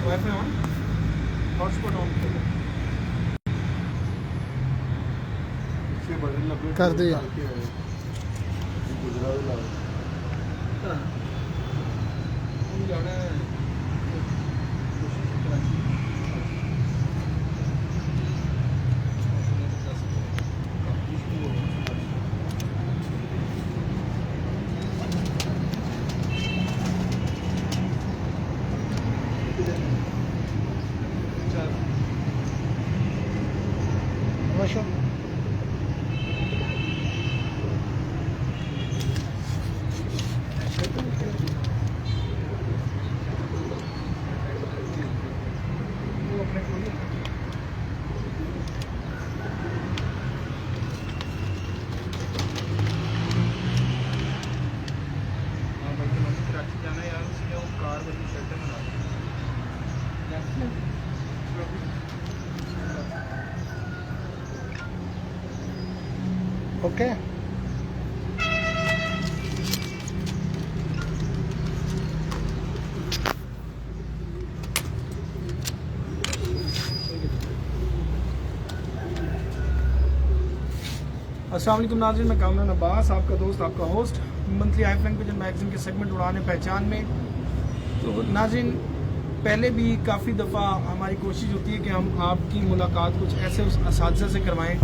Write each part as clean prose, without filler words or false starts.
Wifi on, hotspot on कर दिया। जाना है ओके। अस्सलाम वालेकुम नाज़रीन, मैं कामरान अब्बास, आपका दोस्त, आपका होस्ट, मंथली आई फ्रैंक विजन मैगज़ीन के सेगमेंट उड़ाने पहचान में। तो नाज़रीन, पहले भी काफ़ी दफ़ा हमारी कोशिश होती है कि हम आपकी मुलाकात कुछ ऐसे उस असातिज़ा से करवाएं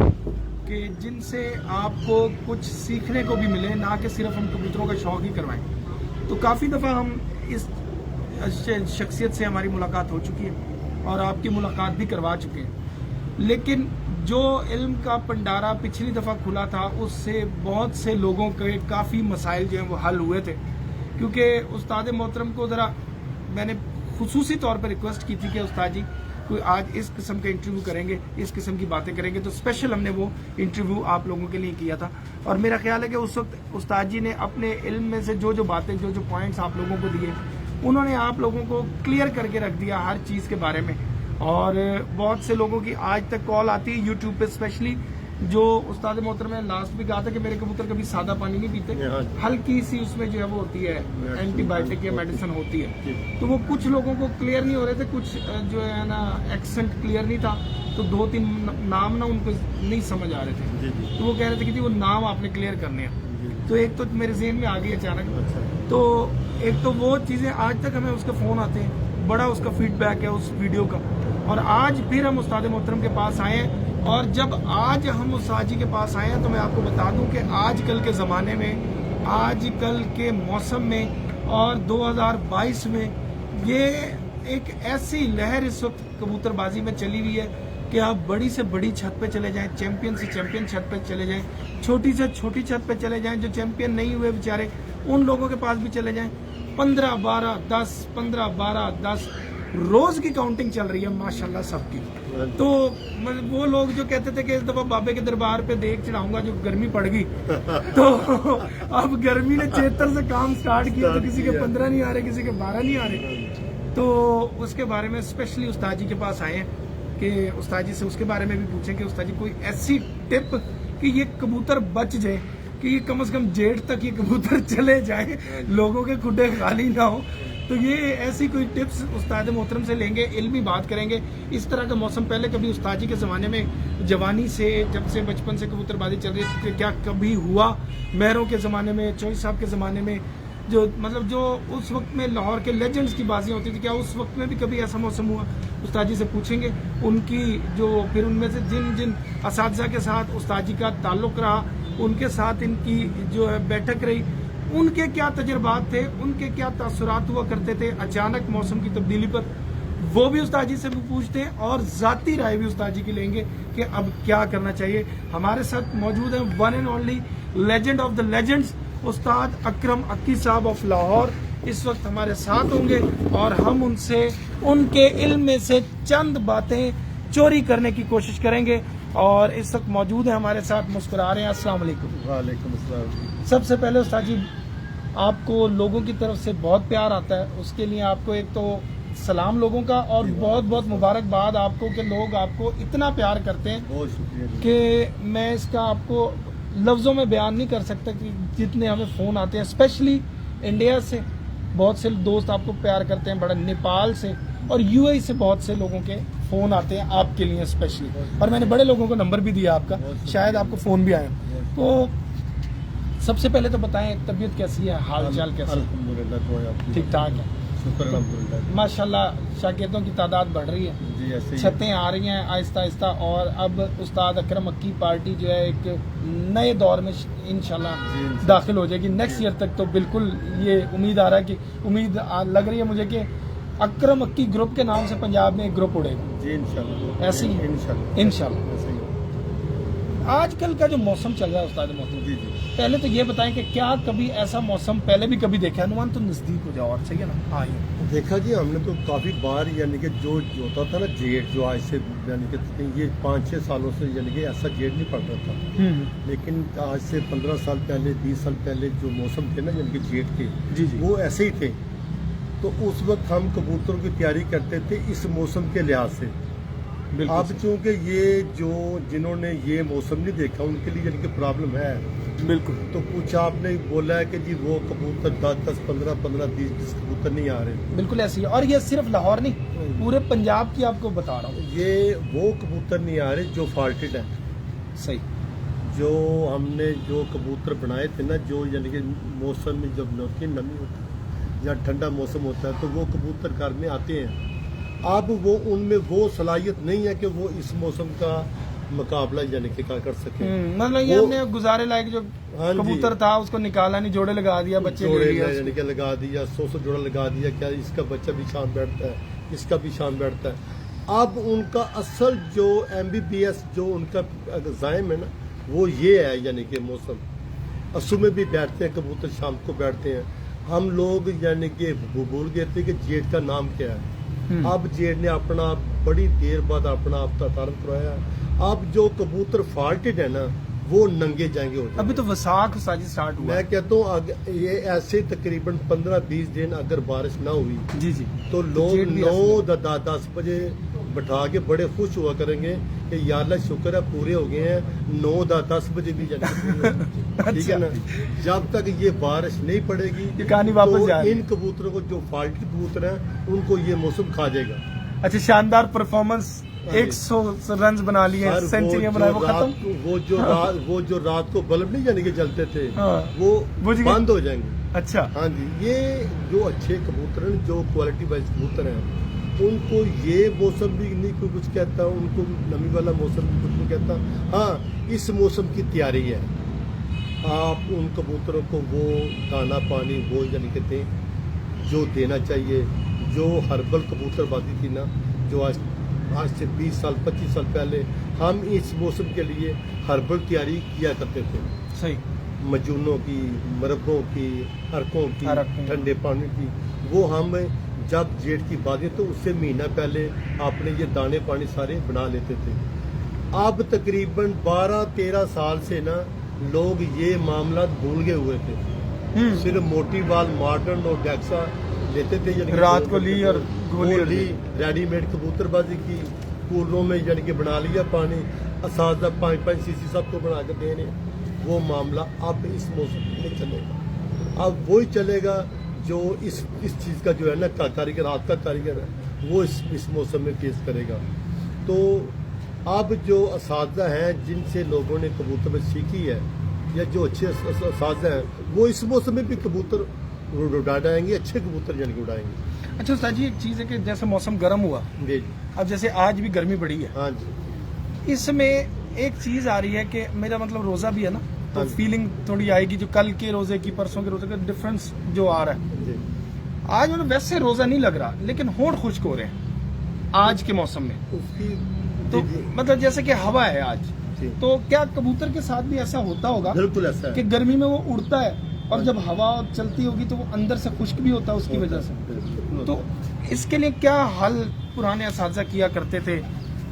कि जिनसे आपको कुछ सीखने को भी मिले, ना कि सिर्फ हम कबूतरों का शौक़ ही करवाएं। तो काफ़ी दफ़ा हम इस शख्सियत से हमारी मुलाकात हो चुकी है और आपकी मुलाकात भी करवा चुके हैं, लेकिन जो इल्म का पंडारा पिछली दफ़ा खुला था उससे बहुत से लोगों के काफ़ी मसाइल जो हैं वो हल हुए थे। क्योंकि उस्ताद मोहतरम को ज़रा मैंने खुसूसी तौर पर रिक्वेस्ट की थी कि उस्ताद जी कोई आज इस किस्म का इंटरव्यू करेंगे, इस किस्म की बातें करेंगे, तो स्पेशल हमने वो इंटरव्यू आप लोगों के लिए किया था। और मेरा ख्याल है कि उस वक्त उस्ताद जी ने अपने इल्म में से जो जो बातें, जो जो पॉइंट्स आप लोगों को दिए, उन्होंने आप लोगों को क्लियर करके रख दिया हर चीज़ के बारे में। और बहुत से लोगों की आज तक कॉल आती है यूट्यूब पे, स्पेशली जो उस्ताद मोहतरम ने लास्ट भी कहा था कि मेरे कबूतर कभी सादा पानी नहीं पीते, हल्की सी उसमें जो है वो होती है एंटीबायोटिक या मेडिसिन होती है। तो वो कुछ लोगों को क्लियर नहीं हो रहे थे, कुछ जो है ना एक्सेंट क्लियर नहीं था, तो 2-3 नाम ना उनको नहीं समझ आ रहे थे। तो वो कह रहे थे कि जी वो नाम आपने क्लियर करने हैं। तो एक तो मेरे ज़हन में आ गई अचानक। तो एक तो वो चीज़ें आज तक हमें उसके फ़ोन आते हैं, बड़ा उसका फीडबैक है उस वीडियो का। और आज फिर हम उस्ताद मोहतरम के पास आए हैं, और जब आज हम उस्ताद जी के पास आए हैं तो मैं आपको बता दूं कि आजकल के ज़माने में, आजकल के मौसम में और 2022 में ये एक ऐसी लहर इस वक्त कबूतरबाजी में चली हुई है कि आप बड़ी से बड़ी छत पे चले जाएं, चैंपियन से चैंपियन छत पे चले जाएं, छोटी से छोटी छत पे चले जाएं, जो चैंपियन नहीं हुए बेचारे उन लोगों के पास भी चले जाएं। 15-12-10 15-12-10 रोज की काउंटिंग चल रही है माशाल्लाह सबकी। तो वो लोग जो कहते थे कि इस दफा बाबे के दरबार पे देख चढ़ाऊंगा, जो गर्मी पड़ गई तो अब गर्मी ने चेतर से काम स्टार्ट किया, तो किसी के 15 नहीं आ रहे, किसी के 12 नहीं आ रहे। तो उसके बारे में स्पेशली उस्ताद जी के पास आए हैं कि उस्ताद जी से उसके बारे में भी पूछें कि उस्ताद जी कोई ऐसी टिप कि ये कबूतर बच जाए, कि ये कम से कम जेठ तक ये कबूतर चले जाए, लोगों के खुडे खाली ना हो। तो ये ऐसी कोई टिप्स उस्ताद मोहतरम से लेंगे, इल्मी बात करेंगे। इस तरह का मौसम पहले कभी उस्ताद जी के ज़माने में, जवानी से, जब से बचपन से कबूतरबाजी चल रही थी, क्या कभी हुआ? महरों के ज़माने में, चौधरी साहब के ज़माने में, जो मतलब जो उस वक्त में लाहौर के लेजेंड्स की बाजियां होती थी, क्या उस वक्त में भी कभी ऐसा मौसम हुआ? उस्ताद जी से पूछेंगे उनकी जो फिर उनमें से जिन जिन असातिज़ा के साथ उस्ताद जी का ताल्लुक रहा, उनके साथ इनकी जो है बैठक रही, उनके क्या तजर्बात थे, उनके क्या तासुरात हुआ करते थे अचानक मौसम की तब्दीली पर, वो भी उस्ताद जी से भी पूछते हैं और ज़ाती राय भी उस्ताद जी की लेंगे कि अब क्या करना चाहिए। हमारे साथ मौजूद हैं one and only legend of the legends उस्ताद अकरम अक्की साहब ऑफ लाहौर, इस वक्त हमारे साथ होंगे और हम उनसे उनके इल्म में से चंद बातें चोरी करने की कोशिश करेंगे। और इस वक्त मौजूद हैं हमारे साथ, मुस्कुरा रहे हैं। अस्सलाम वालेकुम। वालेकुम अस्सलाम। सबसे पहले उस्ताद जी, आपको लोगों की तरफ से बहुत प्यार आता है, उसके लिए आपको एक तो सलाम लोगों का और बहुत बहुत मुबारकबाद आपको कि लोग आपको इतना प्यार करते हैं, बहुत शुक्रिया कि मैं इसका आपको लफ्ज़ों में बयान नहीं कर सकता कि जितने हमें फ़ोन आते हैं, स्पेशली इंडिया से बहुत से दोस्त आपको प्यार करते हैं, बड़ा नेपाल से और यूएई से बहुत से लोगों के फ़ोन आते हैं आपके लिए स्पेशली, और मैंने बड़े लोगों को नंबर भी दिया आपका, शायद आपको फ़ोन भी आए। तो सबसे पहले तो बताएं तबीयत कैसी है, हाल चाल कैसा है? अल्हम्दुलिल्लाह ठीक ठाक है शुक्र अल्हम्दुलिल्लाह। माशाल्लाह, शागिर्दों की तादाद बढ़ रही है, जी ऐसे ही छतें आ रही हैं आहिस्ता आहिस्ता, और अब उस्ताद अकरम अक्की पार्टी जो है एक नए दौर में इंशाल्लाह दाखिल हो जाएगी नेक्स्ट ईयर तक। तो बिल्कुल ये उम्मीद आ रहा है कि लग रही है मुझे कि अकरम अक्की ग्रुप के नाम से पंजाब में एक ग्रुप उड़ेगा जी इंशाल्लाह, ऐसे ही इंशाल्लाह। ऐसे ही। आजकल का जो मौसम चल रहा है उस्ताद मोहतरम, जी जी पहले तो ये बताएं कि क्या कभी ऐसा मौसम पहले भी कभी देखा? अनुमान तो नजदीक हो जाओ और सही है ना? हाँ ये देखा जी, हमने तो काफ़ी बार यानी कि जो होता था ना जेठ, जो आज से यानी कि ये 5-6 सालों से यानी कि ऐसा जेठ नहीं पड़ रहा था, लेकिन आज से 15 साल पहले 20 साल पहले जो मौसम थे ना यानी कि जेठ के, जी जी वो ऐसे ही थे। तो उस वक्त हम कबूतरों की तैयारी करते थे इस मौसम के लिहाज से। अब चूंकि ये जो जिन्होंने ये मौसम नहीं देखा उनके लिए यानी कि प्रॉब्लम है बिल्कुल। तो कुछ आपने बोला है कि जी वो कबूतर 10-10, 15-15, 20-20 कबूतर नहीं आ रहे। बिल्कुल ऐसी है, और ये सिर्फ लाहौर नहीं पूरे पंजाब की आपको बता रहा हूँ, ये वो कबूतर नहीं आ रहे जो फॉल्टेड है। सही। जो हमने जो कबूतर बनाए थे ना, जो यानी कि मौसम में जब नमी होती है या ठंडा मौसम होता है तो वो कबूतर घर में आते हैं। अब वो उनमें वो सलाहियत नहीं है कि वो इस मौसम का मुकाबला यानी कि क्या कर सके। मतलब ये हमने गुजारे लायक जो हाँ जी। कबूतर था उसको निकाला नहीं, जोड़े लगा दिया, बच्चे ले जोड़े लिया यानी कि लगा दिया, 100 जोड़ा लगा दिया, क्या इसका बच्चा भी शाम बैठता है, इसका भी शाम बैठता है। अब उनका असल जो MBBS जो उनका जायम है ना वो ये है यानी कि मौसम। असु में भी बैठते हैं कबूतर, शाम को बैठते हैं। हम लोग यानी कि भूल गए थे कि जेठ का नाम क्या है। अब जेठ ने अपना बड़ी देर बाद अपना आप तारफ करवाया। अब जो कबूतर फॉल्टेड है ना वो नंगे जाएंगे हो जाएंगे। अभी तो वसाख साजी स्टार्ट हुआ। मैं कहता हूँ ये ऐसे तकरीबन 15-20 दिन अगर बारिश ना हुई जी जी तो लोग 9-10 बजे बैठा के बड़े खुश हुआ करेंगे कि या अल्लाह शुक्र है पूरे हो गए हैं, 9-10 बजे भी जाने ठीक है ना। जब तक ये बारिश नहीं पड़ेगी ये कहानी वापस जा तो रही है। इन कबूतरों को जो फाल्टी कबूतर हैं उनको ये मौसम खा जाएगा। अच्छा, शानदार परफॉर्मेंस, 100 रन बना लिए, सर, सेंचुरियां बनाई, वो खत्म। वो जो रात को बल्ब नहीं यानी कि जलते थे हाँ। वो बुझ गए। बंद हो जाएंगे। अच्छा, हाँ जी, ये जो अच्छे कबूतर हैं, जो क्वालिटी वाइज कबूतर हैं, उनको ये मौसम भी नहीं कोई कुछ कहता, उनको नमी वाला मौसम भी कुछ नहीं कहता। हाँ, इस मौसम की तैयारी है। आप उन कबूतरों को वो दाना पानी वो यानी कहते हैं जो देना चाहिए। जो हर्बल कबूतरबाजी थी ना, जो आज से 20 साल 25 साल पहले हम इस मौसम के लिए हर्बल तैयारी किया करते थे। सही। मजूनों की, मरबों की, अरकों की, ठंडे पानी की, वो हम जब जेठ की बातें तो उससे महीना पहले आपने ये दाने पानी सारे बना लेते थे। अब तकरीबन 12-13 साल से ना लोग ये मामला भूल गए हुए थे। सिर्फ मोटी बाल, मॉडर्न और डैक्सा लेते थे, यानी रात को ली और गोली ली, रेडीमेड कबूतरबाजी की, कूलरों में यानी कि बना लिया पानी, असादा 5-5 सीसी सबको बना कर दे रहे। वो मामला अब इस मौसम में नहीं चलेगा। अब वही चलेगा जो इस चीज़ का जो है ना कारीगर, हाथ का कारीगर है, वो इस मौसम में पेश करेगा। तो अब जो असातिज़ा हैं जिनसे लोगों ने कबूतर में सीखी है या जो अच्छे असातिज़ा हैं वो इस मौसम में भी कबूतर उड़ा जाएंगे, अच्छे कबूतर यानी कि उड़ाएंगे। अच्छा उस्ताद जी, एक चीज़ है कि जैसे मौसम गर्म हुआ, जी अब जैसे आज भी गर्मी बढ़ी है, हाँ जी इसमें एक चीज़ आ रही है कि मेरा मतलब रोज़ा भी है ना, तो हाँ जी। फीलिंग थोड़ी आएगी जो कल के रोज़े की परसों के रोज़े का डिफरेंस जो आ रहा है। जी आज मतलब वैसे रोज़ा नहीं लग रहा, लेकिन होंठ खुश्क हो रहे हैं आज के मौसम में। उसकी तो जी, जी, मतलब जैसे कि हवा है आज, जी। तो क्या कबूतर के साथ भी ऐसा होता होगा बिल्कुल ऐसा कि है। गर्मी में वो उड़ता है और जब हवा चलती होगी तो वो अंदर से खुश्क भी होता है उसकी वजह से? बिल्कुल। तो इसके लिए क्या हल पुराने असातिज़ा किया करते थे,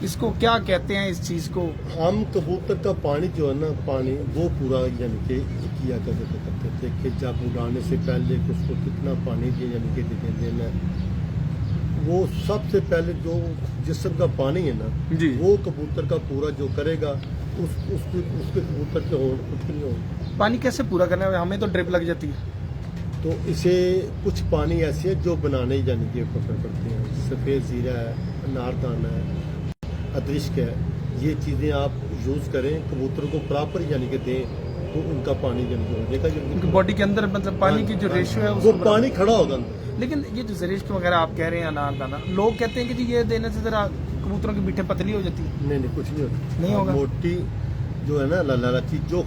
इसको क्या कहते हैं इस चीज़ को? हम कबूतर का पानी जो है ना, पानी वो पूरा यानी कि किया करते थे कि जब उड़ाने से पहले उसको कितना पानी दिए यानी कि देना। वो सबसे पहले जो जिस्म का पानी है ना, जी। वो कबूतर का पूरा जो करेगा उसके कबूतर के होंठ कुछ नहीं होगा। पानी कैसे पूरा करना है? हमें तो ड्रिप लग जाती है। तो इसे कुछ पानी ऐसे है जो बनाने यानी कि पसंद करते हैं, सफ़ेद ज़ीरा है, अनारदाना है, अदरिश्क है, ये चीज़ें आप यूज़ करें, कबूतर को प्रॉपर यानी कि दें, तो उनका पानी यानी कि हो जाएगा। उनकी बॉडी के अंदर मतलब पानी की जो रेशियो है वो उसको बढ़ा- पानी खड़ा होगा अंदर। लेकिन ये जो जरिश्क वगैरह आप कह रहे हैं अनारदाना, लोग कहते हैं कि जी ये देने से जरा कबूतरों की बीटें पतली हो जाती है। नहीं कुछ नहीं होता। नहीं होगा। मोटी जो है ना लालाची जो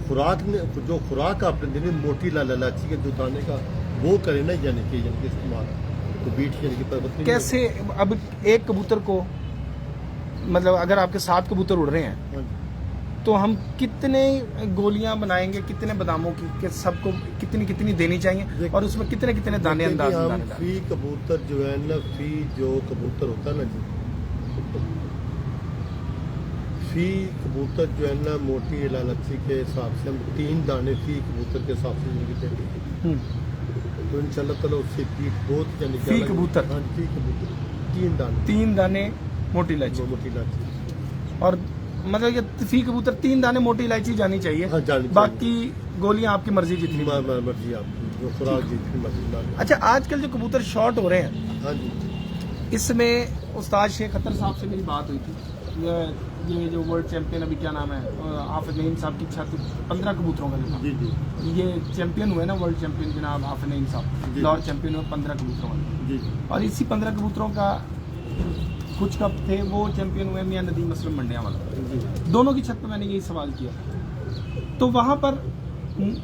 खुराक आपने देनी, मोटी लालाची के जो दाने का वो करे ना यानी कि इस्तेमाल, तो बीट यानी कि पतली नहीं कैसे अब एक कबूतर को मतलब अगर आपके 7 कबूतर उड़ रहे हैं होगी। हाँ जी। तो हम कितने गोलियां बनाएंगे, कितने बादामों की, कि सबको कितनी कितनी देनी चाहिए और उसमें कितने कितने दाने देखिए अंदाज हम दाने डालें? फी कबूतर जो है ना, फी जो कबूतर होता है ना जी, फी कबूतर जो है ना मोटी लालची के हिसाब से हम 3 दाने फी कबूतर के हिसाब से जिनकी देंगे, हम्म। तो इंशाल्लाह ताला उससे पीठ बहुत यानी कि फी अलग- कबूतर? हाँ फी कबूतर 3 दाने 3 दाने मोटी इलायची, जो मोटी इलायची। और मतलब ये फी कबूतर 3 दाने मोटी इलायची जानी चाहिए, हाँ, जानी चाहिए। बाकी गोलियां आपकी मर्जी जितनी। मर्जी आपकी, जो खुराक जितनी मर्जी ला लो। अच्छा आजकल जो कबूतर शॉर्ट हो रहे हैं, हाँ जी इसमें उस्ताद शेख खतर साहब से मेरी बात हुई थी, ये जो वर्ल्ड चैंपियन अभी क्या नाम है हाफिज नईम साहब की छत 15 कबूतरों का जो था, जी जी ये चैंपियन हुए ना वर्ल्ड चैंपियन जनाब हाफिज नईम साहब, जी। लाहौर चैंपियन हुए 15 कबूतरों का, जी जी और इसी 15 कबूतरों का कुछ कब थे वो चैंपियन हुए मियां नदीम असलम मंडिया वाला। जी दोनों की छत पे मैंने यही सवाल किया, तो वहाँ पर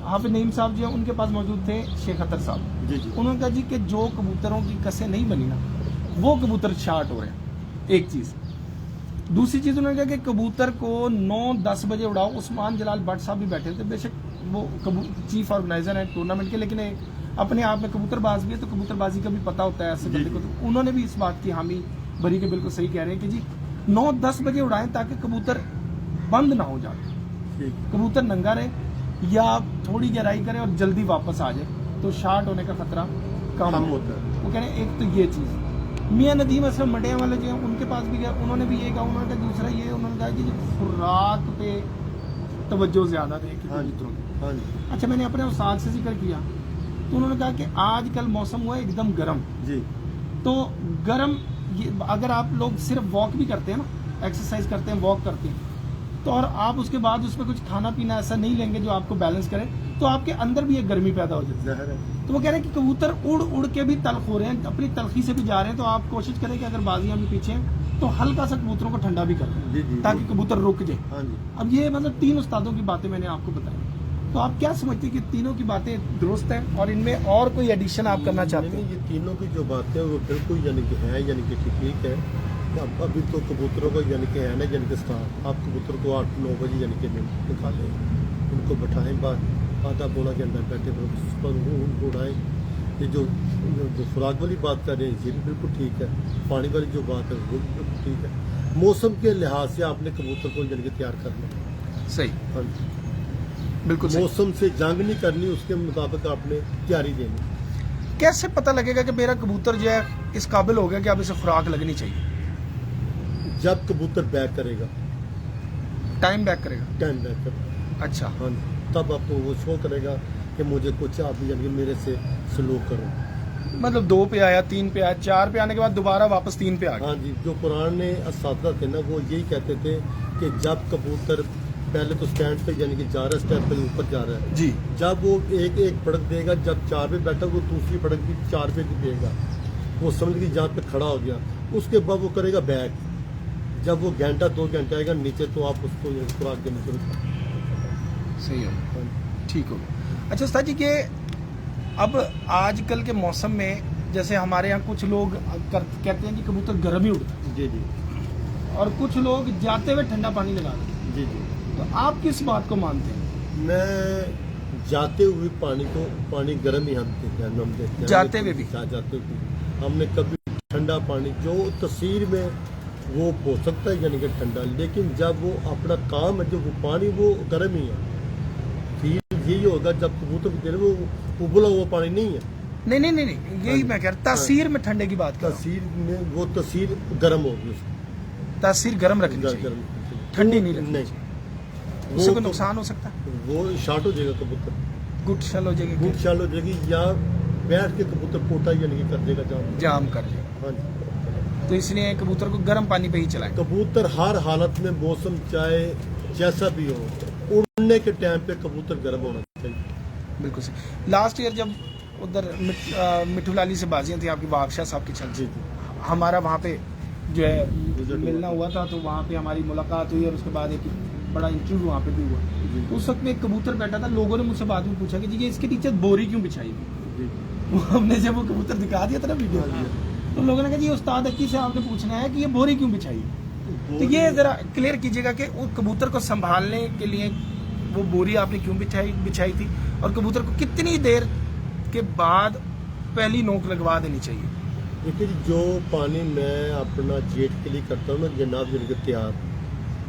हाफिज नईम साहब जो है उनके पास मौजूद थे शेख खतर साहब। जी जी उन्होंने कहा जी कि जो कबूतरों की कसें नहीं बनी ना, वो कबूतर शार्ट हो रहे हैं, एक चीज़। दूसरी चीज़ उन्होंने कहा कि कबूतर को 9-10 बजे उड़ाओ। उस्मान जलाल भट्ट साहब भी बैठे थे, बेशक वो चीफ ऑर्गेनाइजर हैं टूर्नामेंट के, लेकिन अपने आप में कबूतरबाज भी है, तो कबूतरबाजी का भी पता होता है ऐसे जी, बंदे को। तो उन्होंने भी इस बात की हामी भरी के बिल्कुल सही कह रहे हैं कि जी 9-10 बजे उड़ाएं ताकि कबूतर बंद ना हो जाए, ठीक कबूतर नंगा रहे या थोड़ी गहराई करे और जल्दी वापस आ जाए, तो शार्ट होने का खतरा कम कम है। होता है। वो कह रहे हैं एक तो ये चीज़। मियां नदीम असलम मंडिया वाले जो हैं उनके पास भी गया, उन्होंने भी ये कहा, उन्होंने कहा दूसरा ये, उन्होंने कहा कि जो खुराक पे तवज्जो ज़्यादा दे कि हाँ जी कबूतरों की। हाँ जी अच्छा मैंने अपने उस्ताद से जिक्र किया, तो उन्होंने कहा कि आजकल मौसम हुआ है एकदम गर्म, जी तो गर्म ये अगर आप लोग सिर्फ वॉक भी करते हैं ना, एक्सरसाइज करते हैं, वॉक करते हैं, तो और आप उसके बाद उसमें कुछ खाना पीना ऐसा नहीं लेंगे जो आपको बैलेंस करे, तो आपके अंदर भी एक गर्मी पैदा हो जाती है। जहर है। तो वो कह रहे हैं कि कबूतर उड़ उड़ के भी तल्ख हो रहे हैं, अपनी तलखी से भी जा रहे हैं, तो आप कोशिश करें कि अगर बाजियां भी पीछे हैं तो हल्का सा कबूतरों को ठंडा भी कर जी, जी, दें ताकि कबूतर रुक जाए। हाँ जी अब ये मतलब 3 उस्तादों की बातें मैंने आपको बताई, तो आप क्या समझते हैं कि तीनों की बातें दुरुस्त हैं और इनमें और कोई एडिशन आप करना चाहते नहीं, हैं? ये तीनों की जो बातें हैं वो बिल्कुल यानी कि है, यानी कि ठीक है। अब अभी तो कबूतरों का यानी कि है ना, यानी कि स्टाफ आप कबूतर को 8-9 बजे यानी कि निकालें, उनको बैठाएं, आधा पौना घंटा बैठे उनको उड़ाएं। ये जो खुराक वाली बात कर रहे हैं ये भी बिल्कुल ठीक है, पानी वाली जो बात है वो भी बिल्कुल ठीक है। मौसम के लिहाज से आपने कबूतर को यानी कि तैयार करना। सही, हाँ जी, बिल्कुल सही। मौसम से जंग नहीं करनी, उसके मुताबिक आपने तैयारी देनी। कैसे पता लगेगा कि मेरा कबूतर जो है इस काबिल हो गया कि अब इसे खुराक लगनी चाहिए? जब कबूतर बैक करेगा, टाइम बैक करेगा? टाइम बैक करेगा, अच्छा, हाँ जी, तब आपको वो शो करेगा कि मुझे कुछ आप यानी कि मेरे से सलूक करो। मतलब 2 पे आया, 3 पे आया, 4 पे आने के बाद दोबारा वापस 3 पे आ गया। हाँ जी, जो पुराने असातिज़ा थे ना वो यही कहते थे कि जब कबूतर पहले तो स्टैंड पे यानी कि जा रहा है, स्टेप पे ऊपर जा रहा है। जी जब वो एक एक पड़क देगा, जब 4 पे बैठा वो दूसरी पड़क भी 4 पे भी देगा, वो समझ लीजिए जहाँ पे खड़ा हो गया। उसके बाद वो करेगा बैक, जब वो घंटा 2 घंटे आएगा नीचे तो आप उसको खुराक देने शुरू कर। सही हो, ठीक हो। अच्छा उस्ताद जी के अब आजकल के मौसम में जैसे हमारे यहाँ कुछ लोग कहते हैं कि कबूतर गर्म ही उड़ता है, जी जी और कुछ लोग जाते हुए ठंडा पानी लगाते हैं, जी जी। तो आप किस बात को मानते हैं? मैं जाते हुए पानी को, पानी गर्म ही हम देखते हैं जाते हुए भी? जाते हुए हमने कभी ठंडा पानी, जो तस्वीर में वो हो सकता है यानी कि ठंडा, लेकिन जब वो अपना काम है जो वो पानी वो गर्म ही है। फील यही होगा जब कबूतर दे रहे वो उबला हुआ पानी नहीं है। नहीं नहीं नहीं नहीं, यही मैं कह रहा, तासीर में ठंडे की बात कर रहा हूं। तस्वीर में वो तस्वीर गर्म होगी उसकी, तासीर गर्म रखनी चाहिए, गर्म ठंडी नहीं रखनी नहीं। चाहिए। उससे कोई नुकसान हो सकता है? वो शार्ट हो जाएगा कबूतर, गुट शल हो जाएगी, गुट शाल हो जाएगी, या बैठ के कबूतर पोटा यानी कि कर देगा जाम। जाम कर जाएगा। हाँ जी। तो इसलिए कबूतर को गर्म पानी पे ही चलाएं। कबूतर हर हालत में, मौसम चाहे जैसा भी हो, उड़ने के टाइम पे कबूतर गर्म होना चाहिए। बिल्कुल सही। लास्ट ईयर जब उधर मिठू लाली से बाजियां थी आपकी, बादशाह साहब की चल जी थी, जी। हमारा वहाँ पे जो है मिलना हुआ था, तो वहाँ पे हमारी मुलाकात हुई और उसके बाद एक बड़ा इंटरव्यू वहाँ पे भी हुआ। तो उस वक्त में एक कबूतर बैठा था, लोगों ने मुझसे बाद में पूछा कि जी ये इसके नीचे बोरी क्यों बिछाई हुई? जी। वो हमने जब वो कबूतर दिखा दिया था ना वीडियो, तो लोगों ने कहा जी उस्ताद अक्की से आपने पूछना है कि ये बोरी क्यों बिछाई। तो ये जरा क्लियर कीजिएगा कि वो कबूतर को संभालने के लिए वो बोरी आपने क्यों बिछाई थी, और कबूतर को कितनी देर के बाद पहली नोक लगवा देनी चाहिए? देखिए जी, जो पानी मैं अपना जेट के लिए करता हूँ ना जनाब यानी कि तैयार,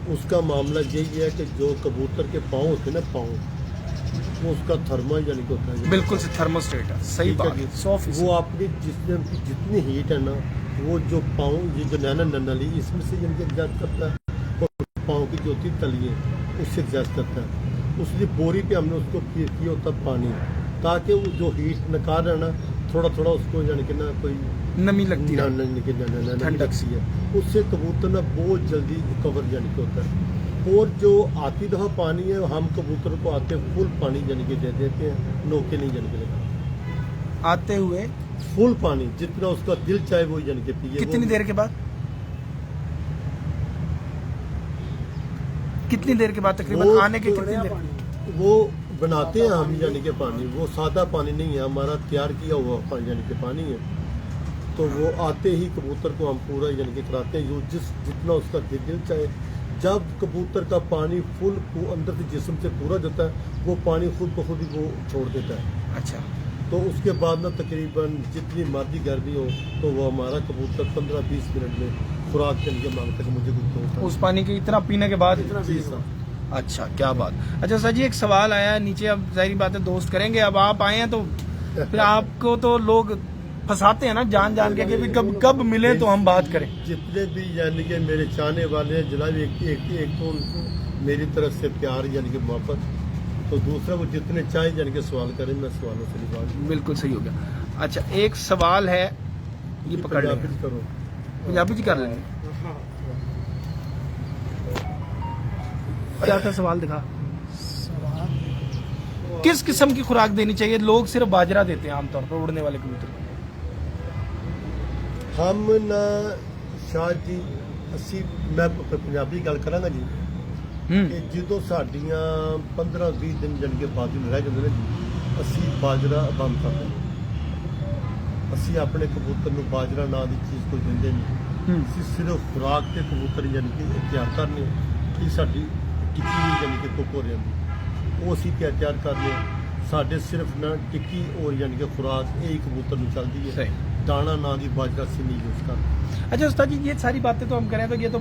उसका मामला यही है कि जो कबूतर के पाँव होते हैं ना, पाँव वो उसका थर्मा यानी कि होता है। बिल्कुल से थर्मोस्टेट है, सही ठीक है बात जी। है, 100%। वो आपकी जितनी हीट है ना, वो जो पाँव, ये जो नैना नली इसमें से यानी कि एडजस्ट करता है, और पाँव की जो होती तली है उससे एडजस्ट करता है। उसलिए बोरी पे हमने उसको फीड किया होता पानी, ताकि वो जो हीट निकाल है ना, थोड़ा थोड़ा उसको यानी कि ना कोई नमी लगती है, ठंडक सी है, उससे कबूतर ना बहुत जल्दी कवर यानी कि होता है। और जो आती दफ़ा पानी है, हम कबूतर को आते फुल पानी यानी कि दे देते हैं, नोके नहीं यानी कि लगाते। आते हुए फुल पानी जितना उसका दिल चाहे वो यानी कि पिए। कितनी देर के बाद? कितनी देर के बाद तकरीबन आने के कितनी देर? वो बनाते हैं हम यानी कि पानी, वो सादा पानी नहीं है, हमारा तैयार किया हुआ पानी यानी कि पानी है। तो वो आते ही कबूतर को हम पूरा यानी कि कराते हैं, जो जितना उसका दिल चाहे। जब कबूतर का पानी फुल अंदर से जिस्म से पूरा जाता है, वो पानी खुद ब खुद ही वो छोड़ देता है। अच्छा, तो उसके बाद ना तकरीबन जितनी मर्जी गर्मी हो, तो वो हमारा कबूतर 15-20 मिनट में खुराक के लिए मांगता है कि मुझे कुछ दो। उस पानी के इतना पीने के बाद? जी सर। अच्छा, क्या बात। अच्छा सर जी, एक सवाल आया है नीचे, अब जाहिर बात है दोस्त करेंगे, अब आप आए हैं तो फिर आपको तो लोग फंसाते हैं ना जान जान के कि कब मिले तो हम बात करें। जितने भी यानी कि मेरे चाहने वाले हैं जनाब, एक तो उनको मेरी तरफ से प्यार यानी कि मोहब्बत, तो दूसरा वो जितने चाहे यानी कि सवाल करें, मैं सवालों से निकाल। बिल्कुल सही हो गया। अच्छा, एक सवाल है, ये पकड़ लें, करो, पंजाबी जी कर लेंगे। क्या था सवाल? दिखा। किस किस्म की खुराक देनी चाहिए? लोग सिर्फ बाजरा देते हैं आमतौर पर उड़ने वाले कबूतर को। हम ना शाह जी असी, मैं पंजाबी गल करांगा जी, कि ਜਦੋਂ ਸਾਡੀਆਂ 15-20 ਦਿਨ ਜਾਣੀ ਕਿ ਬਾਜੂ ਰਹਿ ਜਾਂਦੇ ਨੇ ਜੀ, ਅਸੀਂ ਬਾਜਰਾ ਬੰਦ ਕਰਦੇ ਹਾਂ। ਅਸੀਂ ਆਪਣੇ ਕਬੂਤਰ ਨੂੰ ਬਾਜਰਾ ਨਾਂ ਦੀ ਚੀਜ਼ ਕੋਈ ਦਿੰਦੇ ਨਹੀਂ। ਅਸੀਂ ਸਿਰਫ ਖੁਰਾਕ ਤੇ ਕਬੂਤਰ ਜਾਣੀ ਕਿ ਤਿਆਰ ਕਰਨੇ ਕਿ ਸਾਡੀ ਟਿੱਕੀ ਜਾਣੀ ਕਿ ਕੋਕੋ ਰਹਿੰਦੀ, ਉਹ ਅਸੀਂ ਤਿਆਰ ਕਰਨੇ। ਸਾਡੇ ਸਿਰਫ ਨਾ ਟਿੱਕੀ और यानी कि खुराक यही कबूतर ਨੂੰ ਚੱਲਦੀ ਹੈ, दाना ਨਾਂ ਦੀ ਬਾਜਰਾ ਅਸੀਂ नहीं यूज करते। अच्छा उस्ताद जी, ये सारी बातें तो हम करें तो ये तो